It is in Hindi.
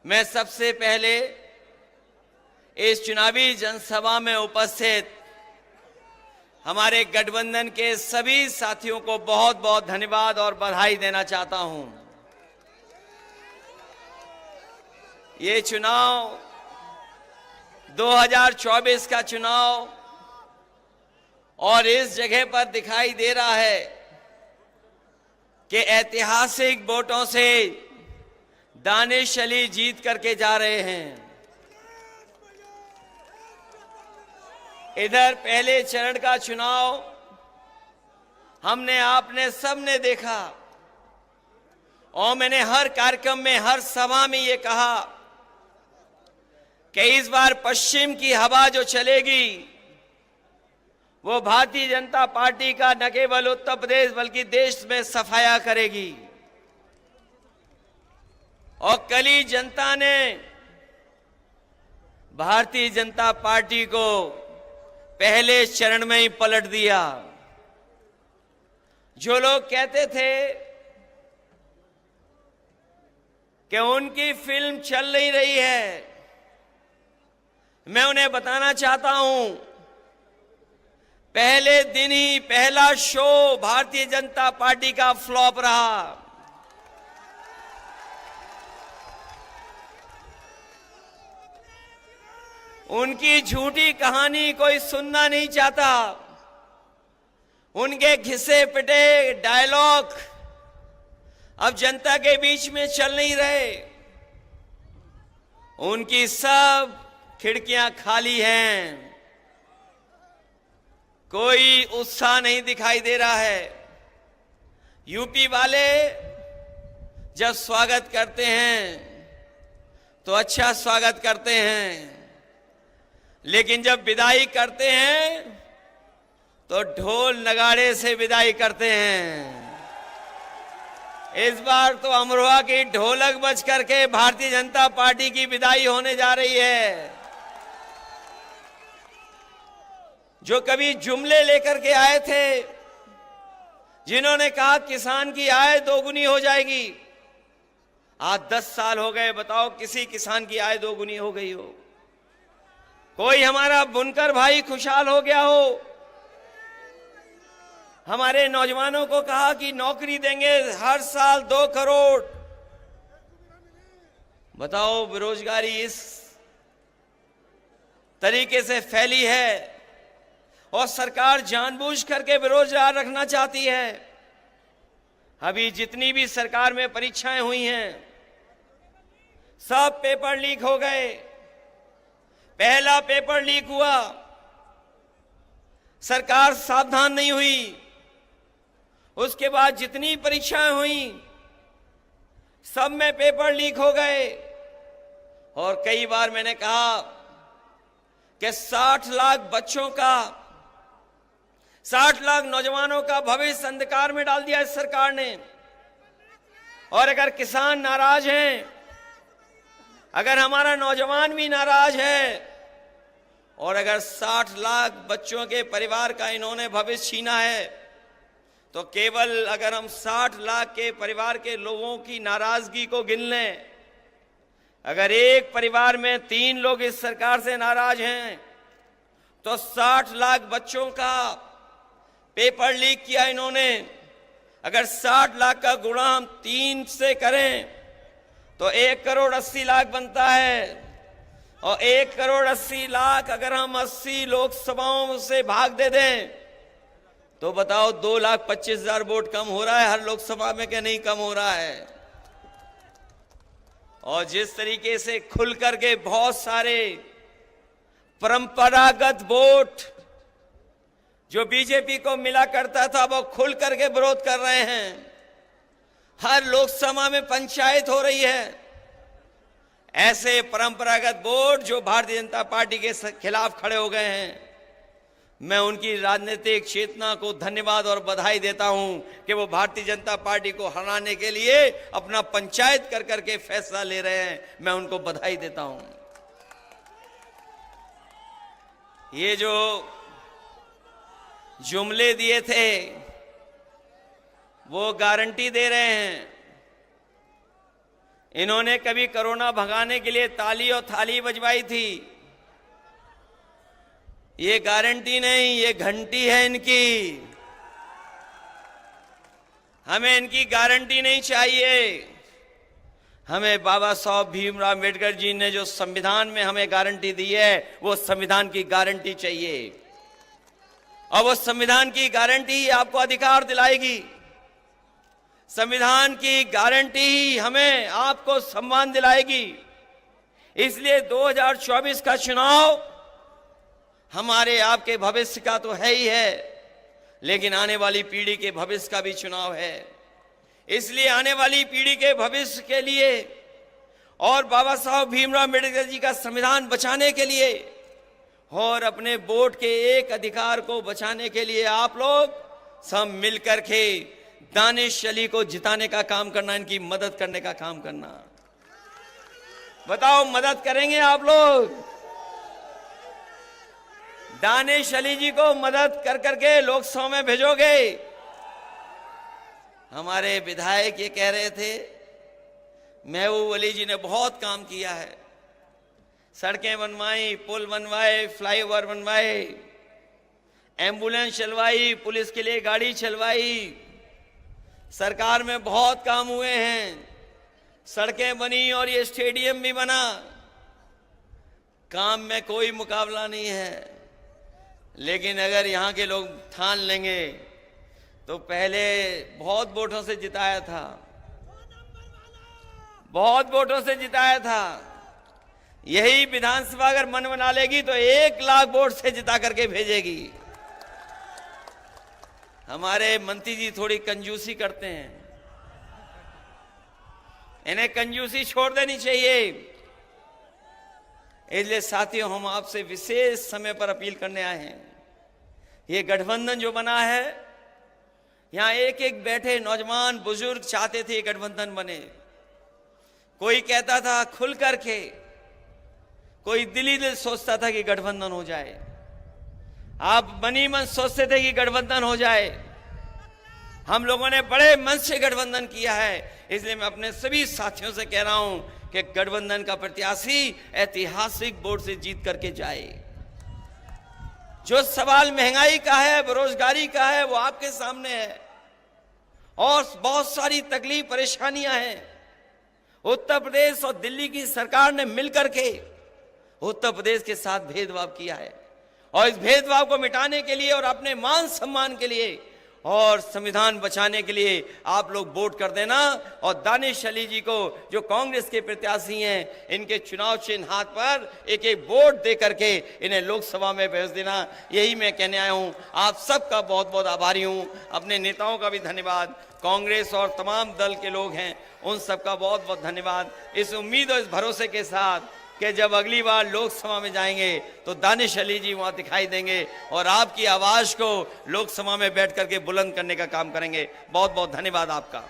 मैं सबसे पहले इस चुनावी जनसभा में उपस्थित हमारे गठबंधन के सभी साथियों को बहुत बहुत धन्यवाद और बधाई देना चाहता हूं। ये चुनाव 2024 का चुनाव और इस जगह पर दिखाई दे रहा है कि ऐतिहासिक वोटों से दानिश अली जीत करके जा रहे हैं। इधर पहले चरण का चुनाव हमने आपने सबने देखा और मैंने हर कार्यक्रम में हर सभा में ये कहा कि इस बार पश्चिम की हवा जो चलेगी वो भारतीय जनता पार्टी का न केवल उत्तर प्रदेश बल्कि देश में सफाया करेगी। और कल ही जनता ने भारतीय जनता पार्टी को पहले चरण में ही पलट दिया। जो लोग कहते थे कि उनकी फिल्म चल नहीं रही है, मैं उन्हें बताना चाहता हूं, पहले दिन ही पहला शो भारतीय जनता पार्टी का फ्लॉप रहा। उनकी झूठी कहानी कोई सुनना नहीं चाहता। उनके घिसे पिटे डायलॉग अब जनता के बीच में चल नहीं रहे। उनकी सब खिड़कियां खाली हैं, कोई उत्साह नहीं दिखाई दे रहा है। यूपी वाले जब स्वागत करते हैं तो अच्छा स्वागत करते हैं, लेकिन जब विदाई करते हैं तो ढोल नगाड़े से विदाई करते हैं। इस बार तो अमरोहा की ढोलक बज करके भारतीय जनता पार्टी की विदाई होने जा रही है। जो कभी जुमले लेकर के आए थे, जिन्होंने कहा किसान की आय दोगुनी हो जाएगी, आज 10 साल हो गए, बताओ किसी किसान की आय दोगुनी हो गई हो? कोई हमारा बुनकर भाई खुशहाल हो गया हो? हमारे नौजवानों को कहा कि नौकरी देंगे हर साल 2 करोड़। बताओ बेरोजगारी इस तरीके से फैली है और सरकार जानबूझ करके बेरोजगार रखना चाहती है। अभी जितनी भी सरकार में परीक्षाएं हुई हैं, सब पेपर लीक हो गए। पहला पेपर लीक हुआ, सरकार सावधान नहीं हुई। उसके बाद जितनी परीक्षाएं हुई सब में पेपर लीक हो गए। और कई बार मैंने कहा कि 60 लाख बच्चों का, 60 लाख नौजवानों का भविष्य अंधकार में डाल दिया इस सरकार ने। और अगर किसान नाराज हैं, अगर हमारा नौजवान भी नाराज है, और अगर 60 लाख बच्चों के परिवार का इन्होंने भविष्य छीना है, तो केवल अगर हम 60 लाख के परिवार के लोगों की नाराजगी को गिन लें, अगर एक परिवार में 3 लोग इस सरकार से नाराज हैं, तो 60 लाख बच्चों का पेपर लीक किया इन्होंने। अगर 60 लाख का गुणा हम 3 से करें तो 1 करोड़ 80 लाख बनता है। और 1 करोड़ 80 लाख अगर हम 80 लोकसभाओं से भाग दे दें तो बताओ 2,25,000 वोट कम हो रहा है हर लोकसभा में, क्या नहीं कम हो रहा है? और जिस तरीके से खुल करके बहुत सारे परंपरागत वोट जो बीजेपी को मिला करता था वो खुल करके विरोध कर रहे हैं। हर लोकसभा में पंचायत हो रही है। ऐसे परंपरागत वोट जो भारतीय जनता पार्टी के खिलाफ खड़े हो गए हैं, मैं उनकी राजनीतिक चेतना को धन्यवाद और बधाई देता हूं कि वो भारतीय जनता पार्टी को हराने के लिए अपना पंचायत कर करके फैसला ले रहे हैं। मैं उनको बधाई देता हूं। ये जो जुमले दिए थे वो गारंटी दे रहे हैं इन्होंने कभी कोरोना भगाने के लिए ताली और थाली बजवाई थी। ये गारंटी नहीं, ये घंटी है इनकी। हमें इनकी गारंटी नहीं चाहिए। हमें बाबा साहब भीमराव अम्बेडकर जी ने जो संविधान में हमें गारंटी दी है, वो संविधान की गारंटी चाहिए। और वो संविधान की गारंटी ही आपको अधिकार दिलाएगी। संविधान की गारंटी ही हमें आपको सम्मान दिलाएगी। इसलिए 2024 का चुनाव हमारे आपके भविष्य का तो है ही है, लेकिन आने वाली पीढ़ी के भविष्य का भी चुनाव है। इसलिए आने वाली पीढ़ी के भविष्य के लिए और बाबा साहब भीमराव अम्बेडकर जी का संविधान बचाने के लिए और अपने वोट के एक अधिकार को बचाने के लिए आप लोग सब मिलकर के दानिश अली को जिताने का काम करना, इनकी मदद करने का काम करना। बताओ, मदद करेंगे आप लोग? दानिश अली जी को मदद कर करके लोकसभा में भेजोगे? हमारे विधायक ये कह रहे थे, महबूब अली जी ने बहुत काम किया है, सड़कें बनवाई, पुल बनवाए, फ्लाईओवर बनवाए, एम्बुलेंस चलवाई, पुलिस के लिए गाड़ी चलवाई, सरकार में बहुत काम हुए हैं, सड़कें बनी और ये स्टेडियम भी बना। काम में कोई मुकाबला नहीं है। लेकिन अगर यहाँ के लोग ठान लेंगे तो पहले बहुत वोटों से जिताया था, बहुत वोटों से जिताया था। यही विधानसभा अगर मन बना लेगी तो 1 लाख वोट से जिता करके भेजेगी। हमारे मंत्री जी थोड़ी कंजूसी करते हैं, इन्हें कंजूसी छोड़ देनी चाहिए। इसलिए साथियों, हम आपसे विशेष समय पर अपील करने आए हैं। ये गठबंधन जो बना है, यहां एक एक बैठे नौजवान बुजुर्ग चाहते थे ये गठबंधन बने। कोई कहता था खुल करके, कोई दिली दिल सोचता था कि गठबंधन हो जाए। आप मनी मन सोचते थे कि गठबंधन हो जाए। हम लोगों ने बड़े मन से गठबंधन किया है। इसलिए मैं अपने सभी साथियों से कह रहा हूं कि गठबंधन का प्रत्याशी ऐतिहासिक वोट से जीत करके जाए। जो सवाल महंगाई का है, बेरोजगारी का है, वो आपके सामने है और बहुत सारी तकलीफ परेशानियां हैं। उत्तर प्रदेश और दिल्ली की सरकार ने मिलकर के उत्तर प्रदेश के साथ भेदभाव किया है और इस भेदभाव को मिटाने के लिए और अपने मान सम्मान के लिए और संविधान बचाने के लिए आप लोग वोट कर देना। और दानिश अली जी को, जो कांग्रेस के प्रत्याशी हैं, इनके चुनाव चिन्ह हाथ पर एक एक वोट दे करके इन्हें लोकसभा में भेज देना। यही मैं कहने आया हूं। आप सबका बहुत बहुत आभारी हूं। अपने नेताओं का भी धन्यवाद, कांग्रेस और तमाम दल के लोग हैं उन सबका बहुत बहुत धन्यवाद। इस उम्मीद और इस भरोसे के साथ कि जब अगली बार लोकसभा में जाएंगे तो दानिश अली जी वहां दिखाई देंगे और आपकी आवाज को लोकसभा में बैठ करके बुलंद करने का काम करेंगे। बहुत बहुत धन्यवाद आपका।